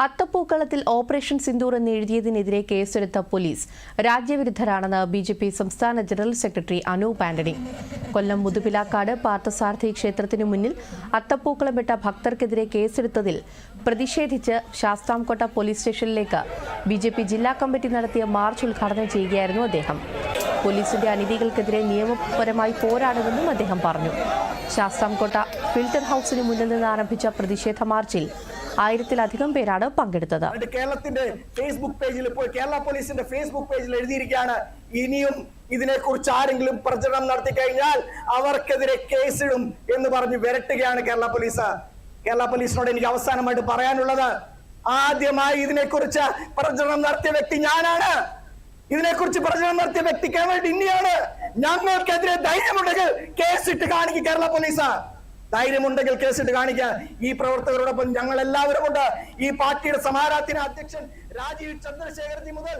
അത്തപ്പൂക്കളത്തിൽ operation Sindoor എന്ന് എഴുതിയതിനെതിരെ കേസെടുത്ത police രാജ്യവിരുദ്ധരാണെന്ന് BJP സംസ്ഥാന ജനറൽ സെക്രട്ടറി അനൂപ് ആന്റണി. കൊല്ലം മുതുപിലാക്കാട് പാർത്ഥസാരഥി ക്ഷേത്രത്തിനു മുന്നിൽ അത്തപ്പൂക്കളമിട്ട ഭക്തർക്കെതിരെ കേസെടുത്തതിൽ പ്രതിഷേധിച്ച് ശാസ്താംകോട്ട പോലീസ് സ്റ്റേഷനിലേക്ക് ബിജെപി ജില്ലാ കമ്മിറ്റി നടത്തിയ മാർച്ച് ഉദ്ഘാടനം ചെയ്യുകയായിരുന്നു അദ്ദേഹം. പോലീസിന്റെ അനീതികൾക്കെതിരെ നിയമപരമായി പോരാടുമെന്നും അദ്ദേഹം പറഞ്ഞു. ശാസ്താംകോട്ട ഫിൽട്ടർ ഹൌസിന് മുന്നിൽ നിന്ന് ആരംഭിച്ച പ്രതിഷേധ മാർച്ചിൽ 1000-ലധികം പേരാണ് പങ്കെടുത്തത്. കേരളത്തിന്റെ ഫേസ്ബുക്ക് പേജിൽ ഇപ്പോൾ കേരള പോലീസിന്റെ ഫേസ്ബുക്ക് പേജിൽ എഴുതിയിരിക്കുകയാണ്, ഇനിയും ഇതിനെക്കുറിച്ച് ആരെങ്കിലും പ്രചരണം നടത്തി കഴിഞ്ഞാൽ അവർക്കെതിരെ കേസിടും എന്ന് പറഞ്ഞ് വിരട്ടുകയാണ് കേരള പോലീസ്. കേരള പോലീസിനോട് എനിക്ക് അവസാനമായിട്ട് പറയാനുള്ളത്, ആദ്യമായി ഇതിനെക്കുറിച്ച് പ്രചരണം നടത്തിയ വ്യക്തി ഞാനാണ്. ഇതിനെക്കുറിച്ച് പ്രചരണം നടത്തിയ വ്യക്തിക്ക് വേണ്ടി ഇനിയാണ്. ഞങ്ങൾക്കെതിരെ ധൈര്യമുണ്ടെങ്കിൽ കേസിട്ട് കാണിക്കുക കേരള പോലീസ്. ധൈര്യമുണ്ടെങ്കിൽ കേസിട്ട് കാണിക്കുക. ഈ പ്രവർത്തകരോടൊപ്പം ഞങ്ങൾ എല്ലാവരും ഉണ്ട്. ഈ പാർട്ടിയുടെ സമാരാധന അധ്യക്ഷൻ രാജീവ് ചന്ദ്രശേഖർജി മുതൽ